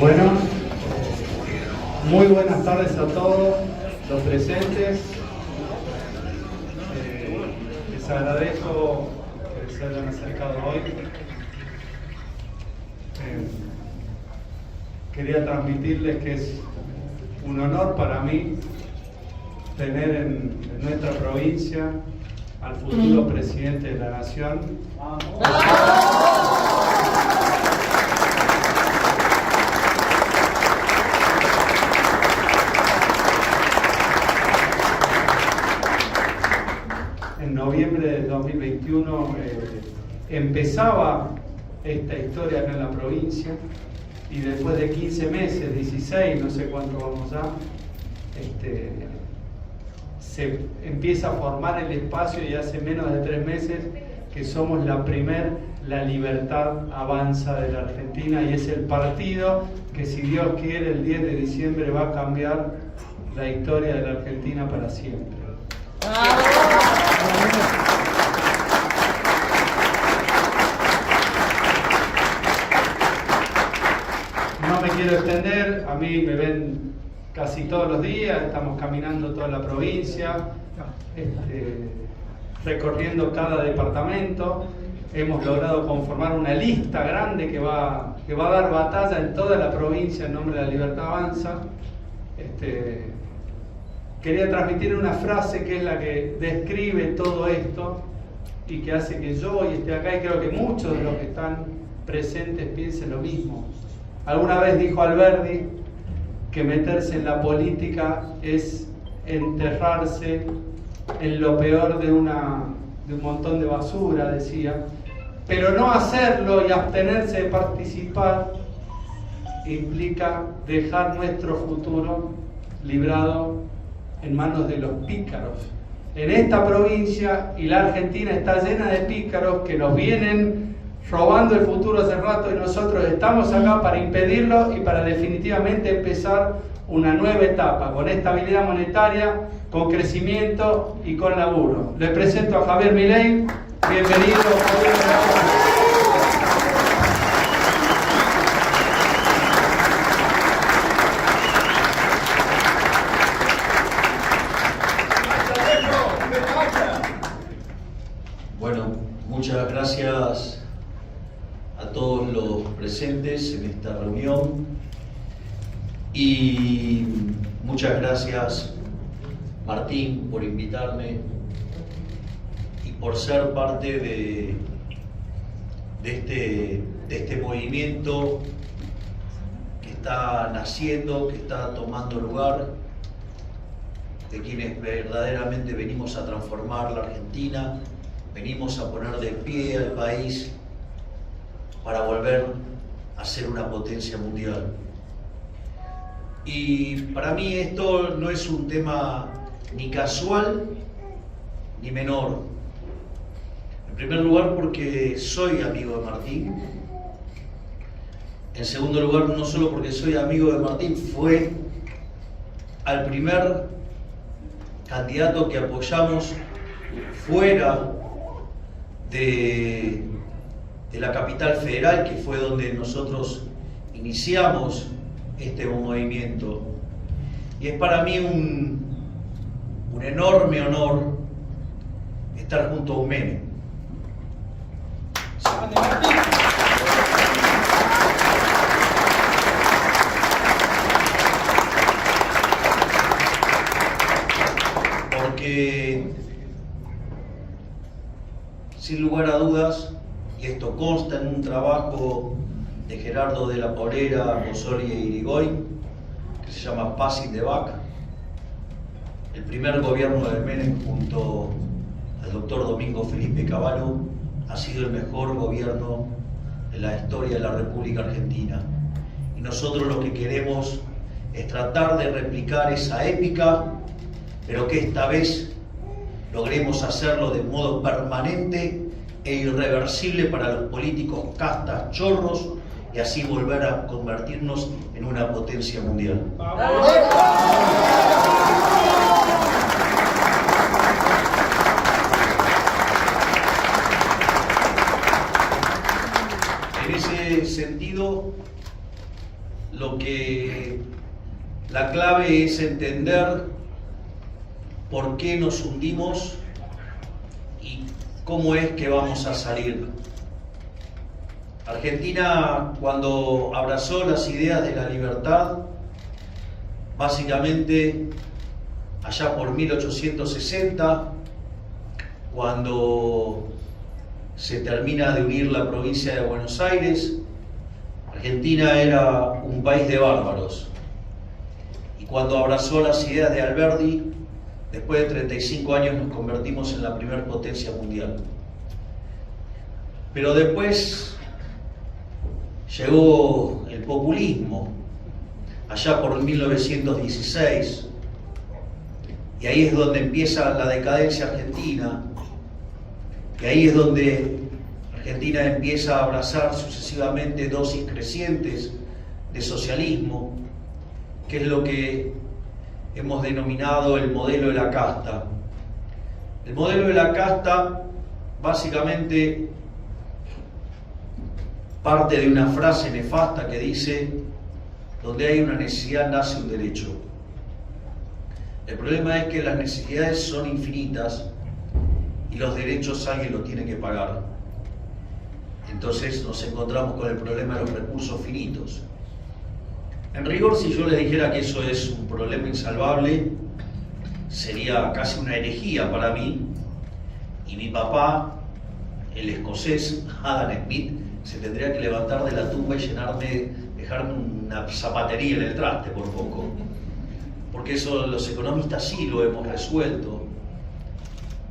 Bueno, muy buenas tardes a todos los presentes. Les agradezco que se hayan acercado hoy. Quería transmitirles que es un honor para mí tener en nuestra provincia al futuro presidente de la Nación. En noviembre del 2021 empezaba esta historia acá en la provincia y después de 15 meses, 16, no sé cuánto vamos ya, se empieza a formar el espacio y hace menos de 3 meses que somos La Libertad Avanza de la Argentina, y es el partido que, si Dios quiere, el 10 de diciembre va a cambiar la historia de la Argentina para siempre. No me quiero extender, a mí me ven casi todos los días, estamos caminando toda la provincia, recorriendo cada departamento. Hemos logrado conformar una lista grande que va a dar batalla en toda la provincia en nombre de La Libertad Avanza. Quería transmitir una frase que es la que describe todo esto y que hace que yo hoy esté acá, y creo que muchos de los que están presentes piensen lo mismo. Alguna vez dijo Alberdi que meterse en la política es enterrarse en lo peor de un montón de basura, decía, pero no hacerlo y abstenerse de participar implica dejar nuestro futuro librado en manos de los pícaros. En esta provincia y la Argentina está llena de pícaros que nos vienen robando el futuro hace rato, y nosotros estamos acá para impedirlo y para definitivamente empezar una nueva etapa con estabilidad monetaria, con crecimiento y con laburo. Les presento a Javier Milei. Bienvenido, Javier. Bueno, muchas gracias a todos los presentes en esta reunión y muchas gracias, Martín, por invitarme y por ser parte de este movimiento que está naciendo, que está tomando lugar, de quienes verdaderamente venimos a transformar la Argentina, venimos a poner de pie al país para volver a ser una potencia mundial. Y para mí esto no es un tema ni casual ni menor. En primer lugar, porque soy amigo de Martín. En segundo lugar, no solo porque soy amigo de Martín, fue al primer candidato que apoyamos fuera de la capital federal, que fue donde nosotros iniciamos este movimiento. Y es para mí un enorme honor estar junto a un Menem. Porque, sin lugar a dudas, y esto consta en un trabajo de Gerardo de la Paulera, Bossoli e Irigoy, que se llama Passing the Buck, el primer gobierno de Menem junto al doctor Domingo Felipe Cavallo ha sido el mejor gobierno de la historia de la República Argentina. Y nosotros lo que queremos es tratar de replicar esa épica, pero que esta vez logremos hacerlo de modo permanente e irreversible para los políticos castas, chorros, y así volver a convertirnos en una potencia mundial. En ese sentido, la clave es entender por qué nos hundimos y cómo es que vamos a salir. Argentina, cuando abrazó las ideas de la libertad, básicamente allá por 1860, cuando se termina de unir la provincia de Buenos Aires, Argentina era un país de bárbaros. Y cuando abrazó las ideas de Alberdi, después de 35 años nos convertimos en la primera potencia mundial. Pero después llegó el populismo, allá por 1916, y ahí es donde empieza la decadencia argentina, y ahí es donde Argentina empieza a abrazar sucesivamente dosis crecientes de socialismo, que es lo que hemos denominado el modelo de la casta. El modelo de la casta básicamente parte de una frase nefasta que dice: donde hay una necesidad nace un derecho. El problema es que las necesidades son infinitas y los derechos alguien los tiene que pagar. Entonces nos encontramos con el problema de los recursos finitos. En rigor, si yo les dijera que eso es un problema insalvable, sería casi una herejía para mí, y mi papá, el escocés Adam Smith, se tendría que levantar de la tumba y dejarme una zapatería en el traste por poco, porque eso los economistas sí lo hemos resuelto,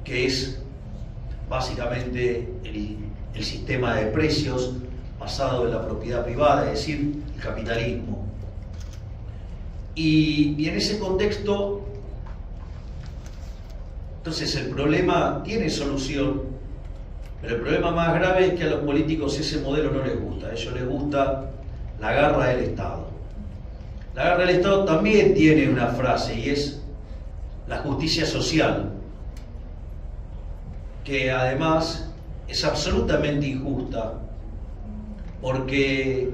que es básicamente el sistema de precios basado en la propiedad privada, es decir, el capitalismo. Y en ese contexto, entonces el problema tiene solución, pero el problema más grave es que a los políticos ese modelo no les gusta. A ellos les gusta la garra del Estado. La garra del Estado también tiene una frase, y es la justicia social, que además es absolutamente injusta, porque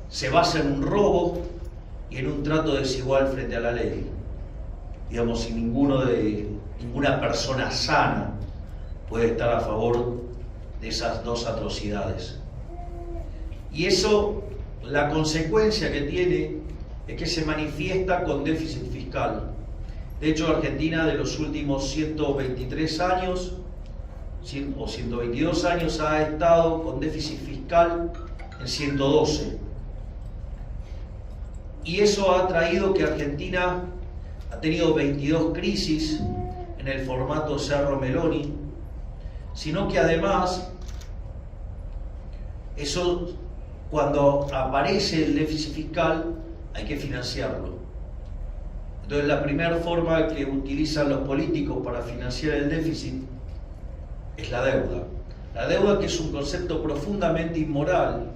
se basa en un robo y en un trato desigual frente a la ley. Digamos, si ninguna persona sana puede estar a favor de esas dos atrocidades. Y eso, la consecuencia que tiene es que se manifiesta con déficit fiscal. De hecho, Argentina de los últimos 123 años o 122 años ha estado con déficit fiscal en 112. Y eso ha traído que Argentina ha tenido 22 crisis en el formato Cerro Meloni, sino que además, eso, cuando aparece el déficit fiscal, hay que financiarlo. Entonces, la primera forma que utilizan los políticos para financiar el déficit es la deuda. La deuda, que es un concepto profundamente inmoral,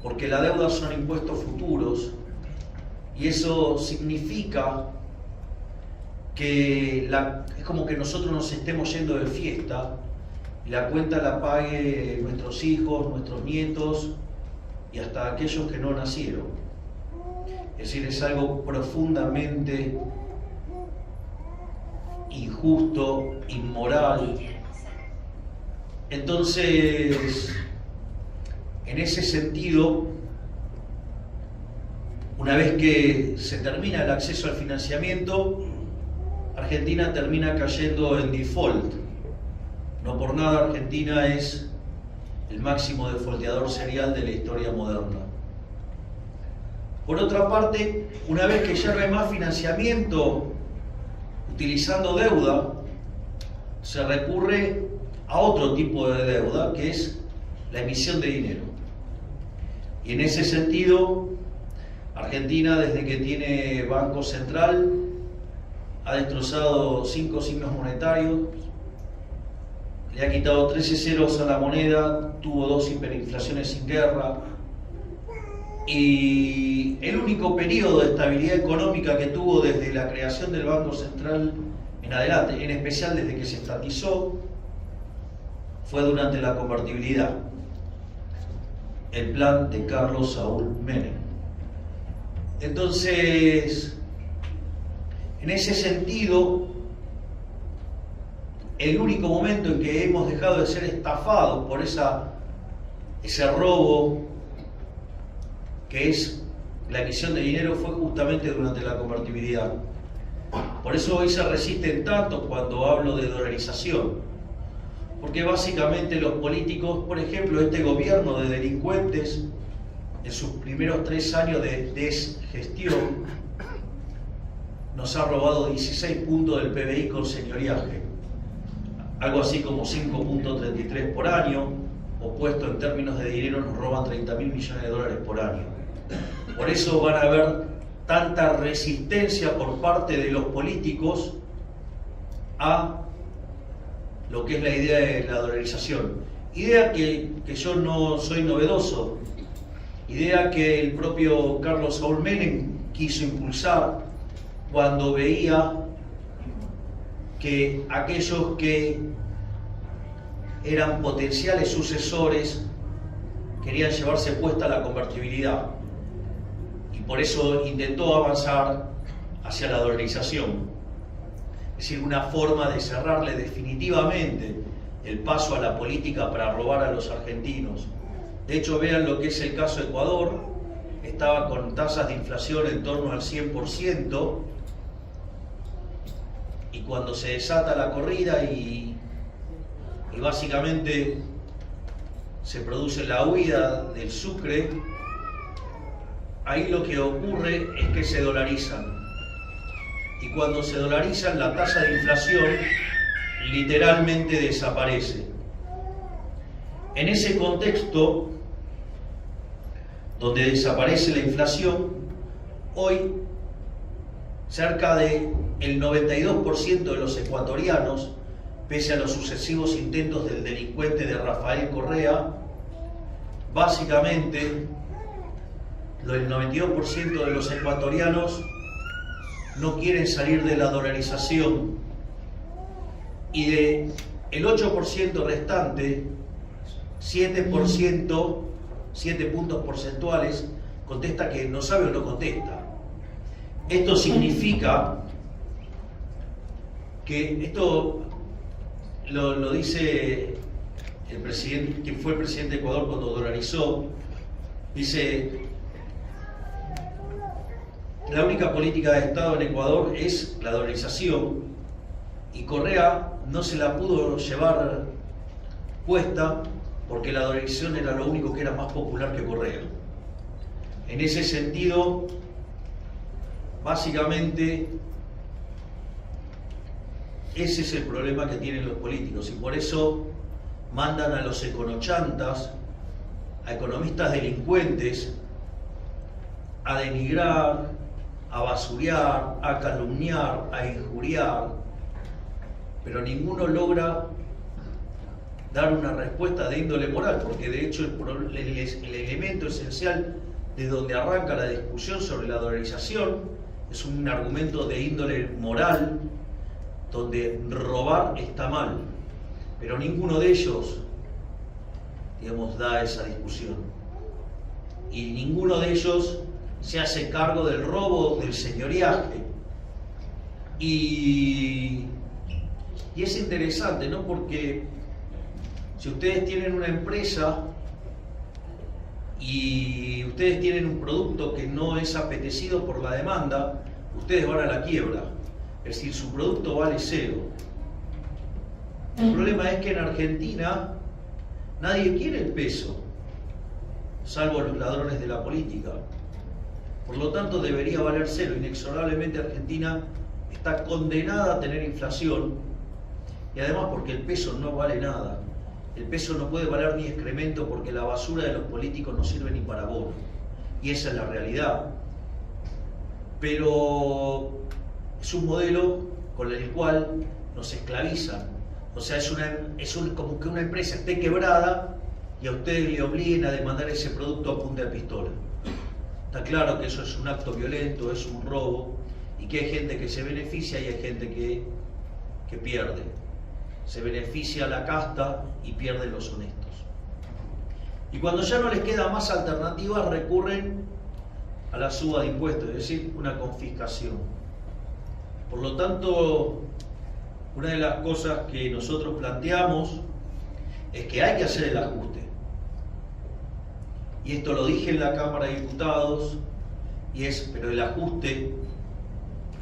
porque la deuda son impuestos futuros, y eso significa que es como que nosotros nos estemos yendo de fiesta y la cuenta la pague nuestros hijos, nuestros nietos y hasta aquellos que no nacieron. Es decir, es algo profundamente injusto, inmoral. Entonces, en ese sentido, una vez que se termina el acceso al financiamiento, Argentina termina cayendo en default. No por nada Argentina es el máximo defaulteador serial de la historia moderna. Por otra parte, una vez que ya no hay más financiamiento utilizando deuda, se recurre a otro tipo de deuda, que es la emisión de dinero. Y en ese sentido, Argentina, desde que tiene Banco Central, ha destrozado 5 signos monetarios, le ha quitado 13 ceros a la moneda, tuvo 2 hiperinflaciones sin guerra, y el único periodo de estabilidad económica que tuvo desde la creación del Banco Central en adelante, en especial desde que se estatizó, fue durante la convertibilidad. el plan de Carlos Saúl Menem. Entonces, en ese sentido, el único momento en que hemos dejado de ser estafados por ese robo que es la emisión de dinero fue justamente durante la convertibilidad. Por eso hoy se resisten tanto cuando hablo de dolarización, porque básicamente los políticos, por ejemplo, este gobierno de delincuentes, en sus primeros 3 años de desgestión, nos ha robado 16 puntos del PBI con señoriaje, algo así como 5.33 por año, o puesto en términos de dinero nos roban 30.000 millones de dólares por año. Por eso van a haber tanta resistencia por parte de los políticos a lo que es la idea de la dolarización. Idea que yo no soy novedoso, idea que el propio Carlos Saúl Menem quiso impulsar cuando veía que aquellos que eran potenciales sucesores querían llevarse puesta la convertibilidad. Y por eso intentó avanzar hacia la dolarización. Es decir, una forma de cerrarle definitivamente el paso a la política para robar a los argentinos. De hecho, vean lo que es el caso de Ecuador. Estaba con tasas de inflación en torno al 100%, y cuando se desata la corrida y básicamente se produce la huida del sucre, ahí lo que ocurre es que se dolarizan. Y cuando se dolarizan, la tasa de inflación literalmente desaparece. En ese contexto, donde desaparece la inflación, hoy cerca del 92% de los ecuatorianos, pese a los sucesivos intentos del delincuente de Rafael Correa, básicamente el 92% de los ecuatorianos no quieren salir de la dolarización, y de el 8% restante, 7%, 7 puntos porcentuales, contesta que no sabe o no contesta. Esto significa que esto lo dice el presidente, quien fue el presidente de Ecuador cuando dolarizó, dice: la única política de Estado en Ecuador es la dolarización, y Correa no se la pudo llevar puesta porque la dolarización era lo único que era más popular que Correa. En ese sentido, básicamente, ese es el problema que tienen los políticos, y por eso mandan a los econochantas, a economistas delincuentes, a denigrar, a basurear, a calumniar, a injuriar, pero ninguno logra dar una respuesta de índole moral, porque de hecho el elemento esencial de donde arranca la discusión sobre la dolarización es un argumento de índole moral, donde robar está mal, pero ninguno de ellos, digamos, da esa discusión, y ninguno de ellos se hace cargo del robo, del señoriaje. Y es interesante, ¿no? Porque si ustedes tienen una empresa y ustedes tienen un producto que no es apetecido por la demanda, ustedes van a la quiebra. Es decir, su producto vale cero. El problema es que en Argentina nadie quiere el peso, salvo los ladrones de la política. Por lo tanto, debería valer cero. Inexorablemente Argentina está condenada a tener inflación, y además porque el peso no vale nada. El peso no puede valer ni excremento, porque la basura de los políticos no sirve ni para abono. Y esa es la realidad. Pero es un modelo con el cual nos esclavizan. O sea, es como que una empresa esté quebrada y a ustedes le obliguen a demandar ese producto a punta de pistola. Está claro que eso es un acto violento, es un robo, y que hay gente que se beneficia y hay gente que pierde. Se beneficia la casta y pierden los honestos. Y cuando ya no les queda más alternativa, recurren a la suba de impuestos, es decir, una confiscación. Por lo tanto, una de las cosas que nosotros planteamos es que hay que hacer el ajuste. Y esto lo dije en la Cámara de Diputados, pero el ajuste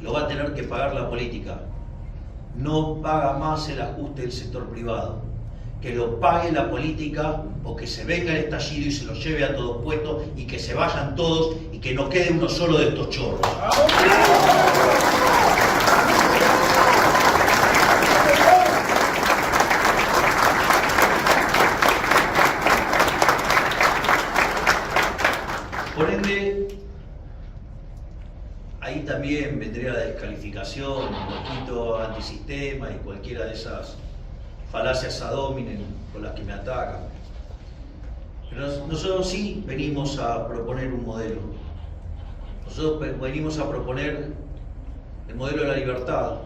lo va a tener que pagar la política. No paga más el ajuste del sector privado. Que lo pague la política o que se venga el estallido y se lo lleve a todos puestos y que se vayan todos y que no quede uno solo de estos chorros. Por ende, ahí también vendría la descalificación, el poquito antisistema y cualquiera de esas falacias ad hominem con las que me atacan. Pero nosotros sí venimos a proponer un modelo. Nosotros venimos a proponer el modelo de la libertad,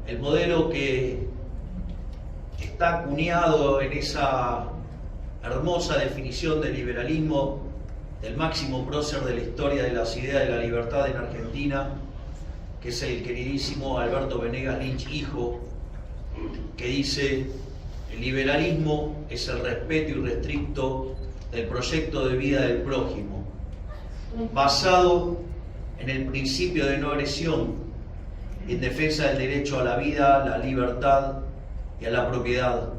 el modelo que está acuñado en esa hermosa definición del liberalismo del máximo prócer de la historia de las ideas de la libertad en Argentina, que es el queridísimo Alberto Venegas Lynch, hijo, que dice: el liberalismo es el respeto irrestricto del proyecto de vida del prójimo, basado en el principio de no agresión y en defensa del derecho a la vida, la libertad y a la propiedad,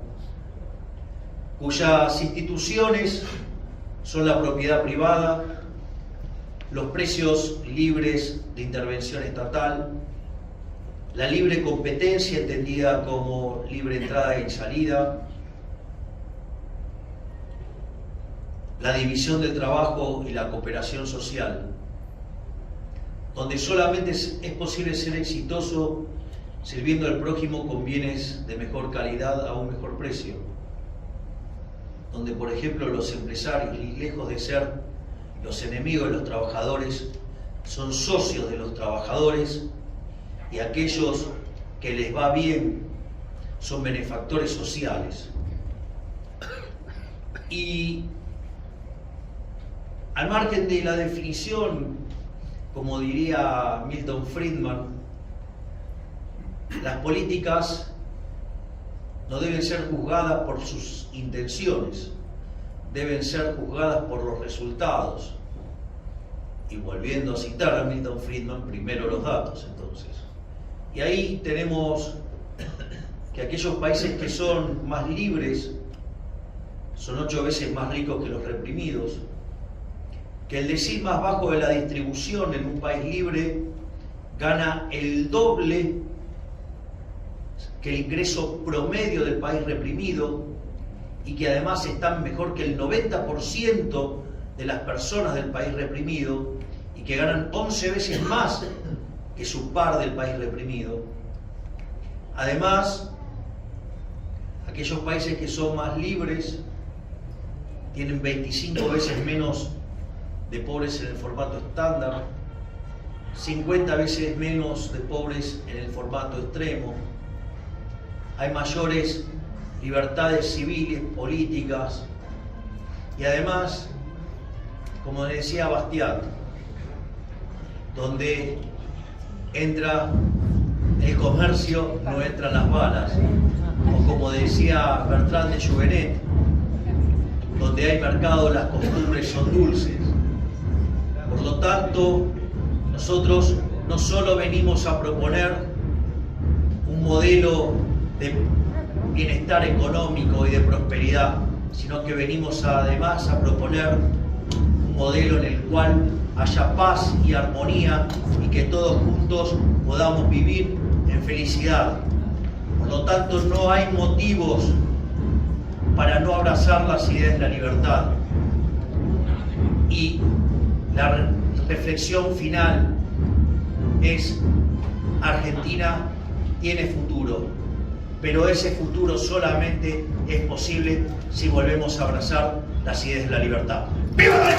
cuyas instituciones son la propiedad privada, los precios libres de intervención estatal, la libre competencia entendida como libre entrada y salida, la división del trabajo y la cooperación social, donde solamente es posible ser exitoso sirviendo al prójimo con bienes de mejor calidad a un mejor precio, donde, por ejemplo, los empresarios, lejos de ser los enemigos de los trabajadores, son socios de los trabajadores, y aquellos que les va bien son benefactores sociales. Y al margen de la definición, como diría Milton Friedman, las políticas no deben ser juzgadas por sus intenciones, deben ser juzgadas por los resultados. Y volviendo a citar a Milton Friedman, primero los datos, entonces. Y ahí tenemos que aquellos países que son más libres son 8 veces más ricos que los reprimidos, que el decil más bajo de la distribución en un país libre gana el doble que el ingreso promedio del país reprimido, y que además están mejor que el 90% de las personas del país reprimido, y que ganan 11 veces más que su par del país reprimido. Además, aquellos países que son más libres tienen 25 veces menos de pobres en el formato estándar, 50 veces menos de pobres en el formato extremo. Hay mayores libertades civiles, políticas, y además, como decía Bastiat, donde entra el comercio, no entran las balas, o como decía Bertrand de Jouvenet, donde hay mercado, las costumbres son dulces. Por lo tanto, nosotros no solo venimos a proponer un modelo de bienestar económico y de prosperidad, sino que venimos además a proponer un modelo en el cual haya paz y armonía y que todos juntos podamos vivir en felicidad. Por lo tanto, no hay motivos para no abrazar las ideas de la libertad. Y la reflexión final es: Argentina tiene futuro, pero ese futuro solamente es posible si volvemos a abrazar las ideas de la libertad. ¡Viva la libertad!